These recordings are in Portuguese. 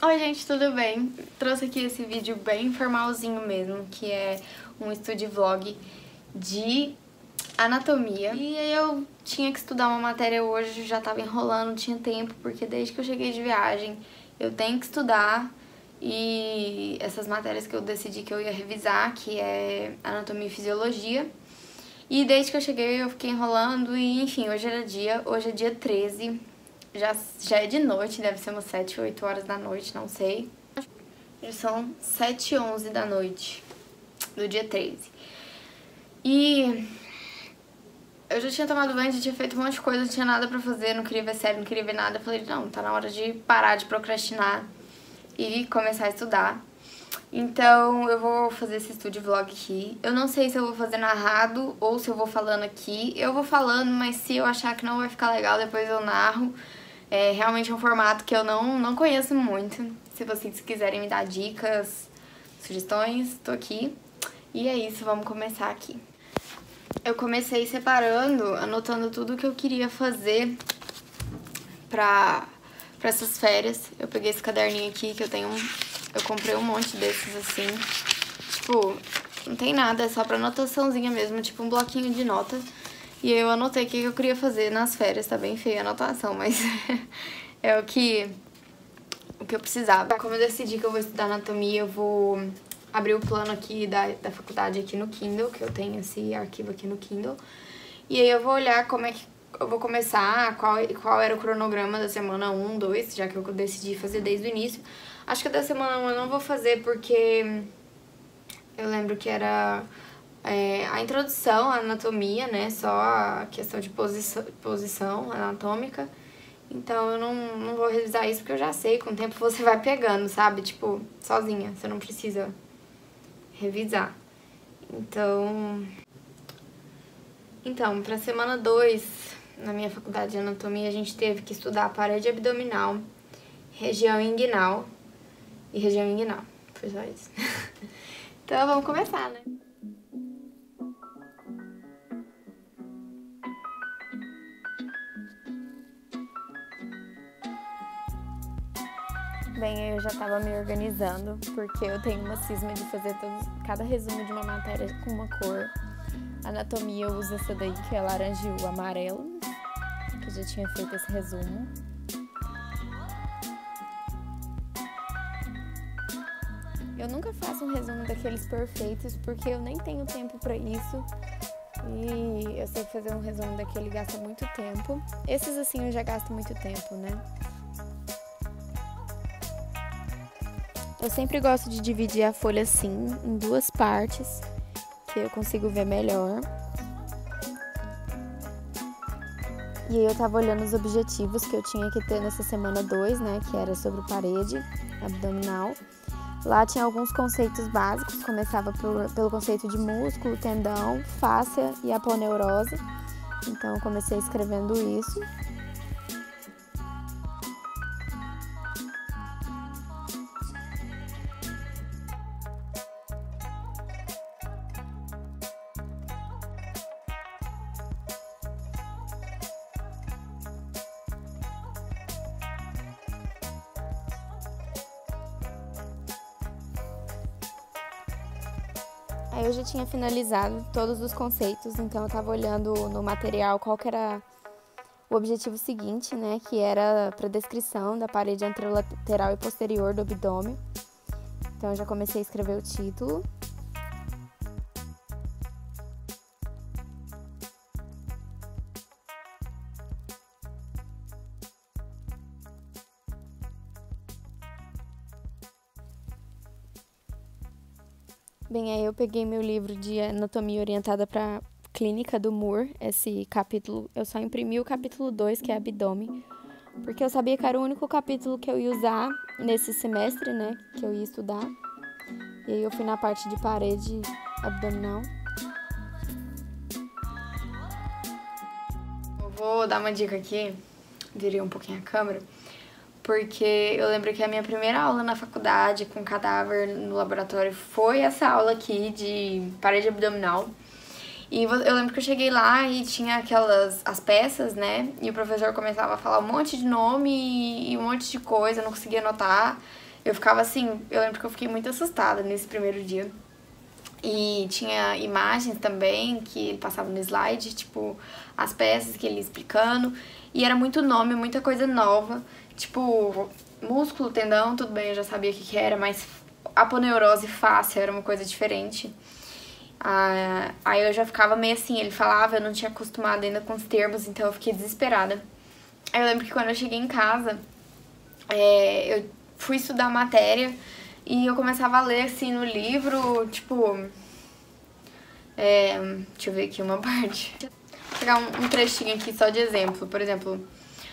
Oi gente, tudo bem? Trouxe aqui esse vídeo bem informalzinho mesmo, que é um study vlog de anatomia. E aí eu tinha que estudar uma matéria hoje, já tava enrolando, não tinha tempo, porque desde que eu cheguei de viagem eu tenho que estudar. E essas matérias que eu decidi que eu ia revisar, que é anatomia e fisiologia. E desde que eu cheguei eu fiquei enrolando e enfim, hoje é dia 13. Já é de noite, deve ser umas 7, 8 horas da noite, não sei. Já são 7h11 da noite do dia 13. E eu já tinha tomado banho, já tinha feito um monte de coisa, não tinha nada pra fazer, não queria ver série, não queria ver nada. Eu falei, não, tá na hora de parar de procrastinar e começar a estudar. Então eu vou fazer esse study vlog aqui. Eu não sei se eu vou fazer narrado ou se eu vou falando aqui. Eu vou falando, mas se eu achar que não vai ficar legal, depois eu narro. É realmente um formato que eu não conheço muito. Se vocês quiserem me dar dicas, sugestões, tô aqui. E é isso, vamos começar aqui. Eu comecei separando, anotando tudo que eu queria fazer pra essas férias. Eu peguei esse caderninho aqui que eu comprei um monte desses assim. Tipo, não tem nada, é só pra anotaçãozinha mesmo, tipo um bloquinho de nota. E eu anotei o que eu queria fazer nas férias, tá bem feia a anotação, mas é o que eu precisava. Como eu decidi que eu vou estudar anatomia, eu vou abrir o plano aqui da faculdade aqui no Kindle, que eu tenho esse arquivo aqui no Kindle. E aí eu vou olhar como é que eu vou começar, qual era o cronograma da semana 1, 2, já que eu decidi fazer desde o início. Acho que da semana 1 eu não vou fazer porque eu lembro que era a introdução à anatomia, né, só a questão de posição anatômica. Então eu não vou revisar isso porque eu já sei, com o tempo você vai pegando, sabe? Tipo, sozinha, você não precisa revisar. Então pra semana 2, na minha faculdade de anatomia, a gente teve que estudar a parede abdominal, região inguinal e região inguinal. Foi só isso. Então vamos começar, né? Bem, eu já tava me organizando, porque eu tenho uma cisma de fazer cada resumo de uma matéria com uma cor. Anatomia eu uso essa daí, que é laranja e o amarelo, que eu já tinha feito esse resumo. Eu nunca faço um resumo daqueles perfeitos, porque eu nem tenho tempo pra isso. E eu sei que fazer um resumo daquele gasta muito tempo. Esses assim eu já gasto muito tempo, né? Eu sempre gosto de dividir a folha assim, em duas partes, que eu consigo ver melhor. E aí eu tava olhando os objetivos que eu tinha que ter nessa semana 2, né, que era sobre parede abdominal. Lá tinha alguns conceitos básicos, começava pelo conceito de músculo, tendão, fáscia e aponeurose. Então eu comecei escrevendo isso. Aí eu já tinha finalizado todos os conceitos, então eu tava olhando no material qual que era o objetivo seguinte, né, que era para descrição da parede anterolateral e posterior do abdômen. Então eu já comecei a escrever o título. Bem, aí eu peguei meu livro de anatomia orientada para clínica do Moore, esse capítulo, eu só imprimi o capítulo 2, que é abdômen, porque eu sabia que era o único capítulo que eu ia usar nesse semestre, né, que eu ia estudar. E aí eu fui na parte de parede abdominal. Eu vou dar uma dica aqui, virei um pouquinho a câmera, porque eu lembro que a minha primeira aula na faculdade com cadáver no laboratório foi essa aula aqui de parede abdominal. E eu lembro que eu cheguei lá e tinha as peças, né? E o professor começava a falar um monte de nome e um monte de coisa, eu não conseguia anotar. eu ficava assim, eu lembro que eu fiquei muito assustada nesse primeiro dia. E tinha imagens também que ele passava no slide, tipo, as peças que ele ia explicando. E era muito nome, muita coisa nova. Tipo, músculo, tendão, tudo bem, eu já sabia o que era, mas aponeurose fácil era uma coisa diferente. Aí eu já ficava meio assim, ele falava, eu não tinha acostumado ainda com os termos, então eu fiquei desesperada. Aí eu lembro que quando eu cheguei em casa, eu fui estudar a matéria e eu começava a ler assim no livro, tipo... deixa eu ver aqui uma parte. Vou pegar um trechinho aqui só de exemplo. Por exemplo,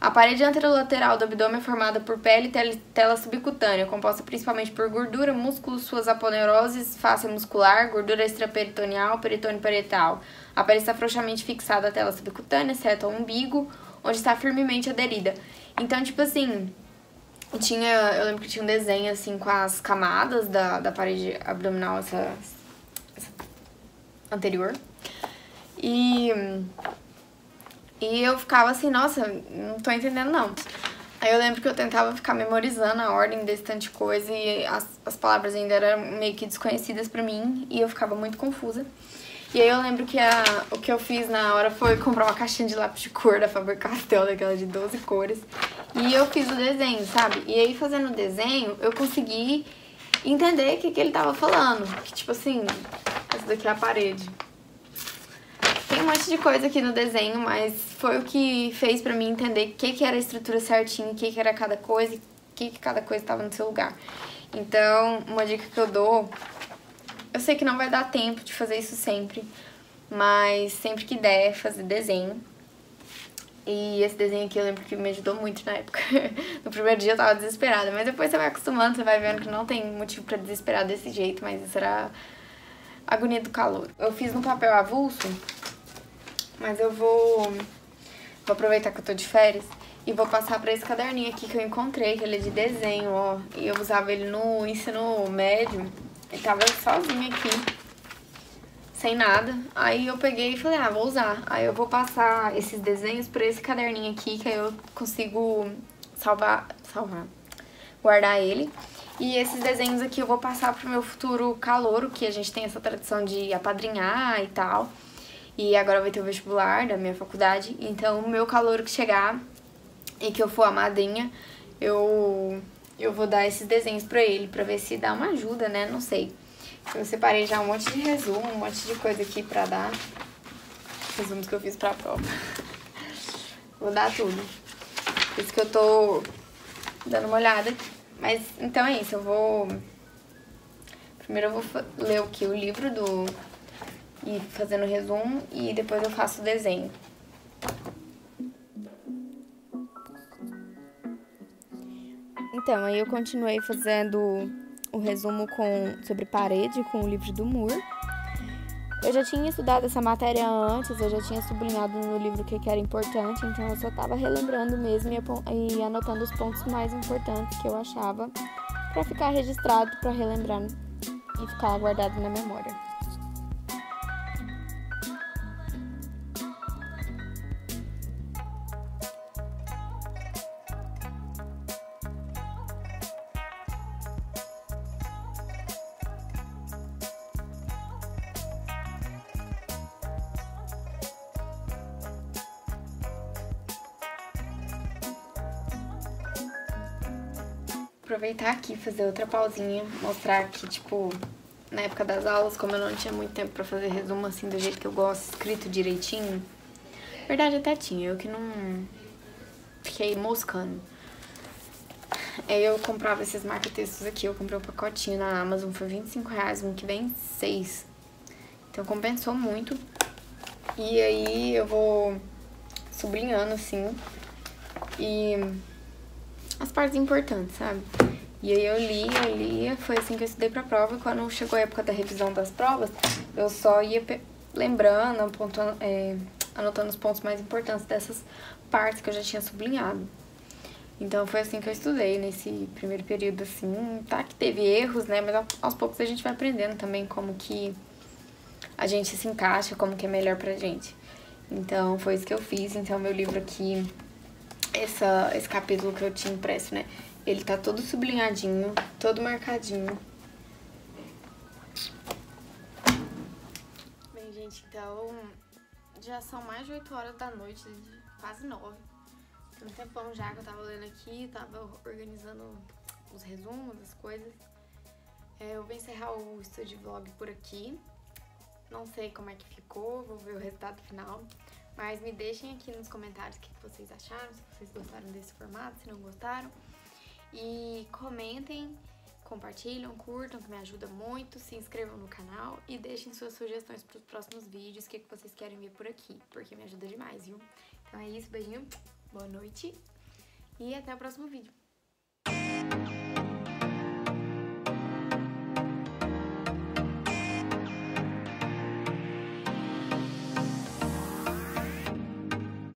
a parede anterolateral do abdômen é formada por pele e tela subcutânea, composta principalmente por gordura, músculos, suas aponeuroses, face muscular, gordura extraperitoneal, peritônio parietal. A pele está frouxamente fixada à tela subcutânea, exceto ao umbigo, onde está firmemente aderida. Então, tipo assim, eu lembro que tinha um desenho assim com as camadas da parede abdominal, essa anterior. E eu ficava assim, nossa, não tô entendendo não. Aí eu lembro que eu tentava ficar memorizando a ordem desse tanto de coisa e as palavras ainda eram meio que desconhecidas pra mim e eu ficava muito confusa. E aí eu lembro que o que eu fiz na hora foi comprar uma caixinha de lápis de cor da Faber-Castell, daquela de 12 cores. E eu fiz o desenho, sabe? E aí fazendo o desenho, eu consegui entender o que ele tava falando. Que tipo assim, essa daqui é a parede. Tem um monte de coisa aqui no desenho, mas foi o que fez pra mim entender o que era a estrutura certinha, o que era cada coisa, o que cada coisa estava no seu lugar. Então, uma dica que eu dou, eu sei que não vai dar tempo de fazer isso sempre, mas sempre que der, fazer desenho. E esse desenho aqui eu lembro que me ajudou muito na época. No primeiro dia eu tava desesperada, mas depois você vai acostumando, você vai vendo que não tem motivo pra desesperar desse jeito, mas isso era a agonia do calor. Eu fiz no papel avulso, mas eu vou aproveitar que eu tô de férias e vou passar pra esse caderninho aqui que eu encontrei, que ele é de desenho, ó. E eu usava ele no ensino médio, ele tava sozinho aqui, sem nada. Aí eu peguei e falei, vou usar. Aí eu vou passar esses desenhos pra esse caderninho aqui, que aí eu consigo guardar ele. E esses desenhos aqui eu vou passar pro meu futuro calouro, que a gente tem essa tradição de apadrinhar e tal. E agora vai ter o vestibular da minha faculdade, então o meu calouro que chegar e que eu for a madrinha, eu vou dar esses desenhos pra ele, pra ver se dá uma ajuda, né? Não sei. Eu separei já um monte de resumo, um monte de coisa aqui pra dar. Resumos que eu fiz pra prova. Vou dar tudo. Por isso que eu tô dando uma olhada. Mas, então é isso, primeiro eu vou ler aqui o livro e fazendo resumo, e depois eu faço o desenho. Então, aí eu continuei fazendo o resumo sobre parede com o livro do Moore. Eu já tinha estudado essa matéria antes, eu já tinha sublinhado no livro o que era importante, então eu só tava relembrando mesmo e anotando os pontos mais importantes que eu achava pra ficar registrado, pra relembrar e ficar guardado na memória. Aproveitar aqui, fazer outra pausinha, mostrar que, tipo, na época das aulas, como eu não tinha muito tempo pra fazer resumo assim do jeito que eu gosto, escrito direitinho, na verdade até tinha, eu que não fiquei moscando. Aí eu comprava esses marca-textos aqui, eu comprei um pacotinho na Amazon, foi R$25, um que vem 6. Então compensou muito. E aí eu vou sublinhando assim, e as partes importantes, sabe? E aí eu lia, foi assim que eu estudei pra prova, e quando chegou a época da revisão das provas, eu só ia lembrando, anotando os pontos mais importantes dessas partes que eu já tinha sublinhado. Então foi assim que eu estudei nesse primeiro período, assim, tá que teve erros, né, mas aos poucos a gente vai aprendendo também como que a gente se encaixa, como que é melhor pra gente. Então foi isso que eu fiz, então meu livro aqui, esse capítulo que eu tinha impresso, né, Ele tá todo sublinhadinho, todo marcadinho. Bem, gente, então já são mais de 8 horas da noite, quase 9. Tem um tempão já que eu tava lendo aqui, tava organizando os resumos, as coisas. Eu vou encerrar o Study Vlog por aqui. Não sei como é que ficou, vou ver o resultado final. Mas me deixem aqui nos comentários o que vocês acharam, se vocês gostaram desse formato, se não gostaram. E comentem, compartilham, curtam, que me ajuda muito. Se inscrevam no canal e deixem suas sugestões para os próximos vídeos, o que vocês querem ver por aqui, porque me ajuda demais, viu? Então é isso, beijinho, boa noite e até o próximo vídeo.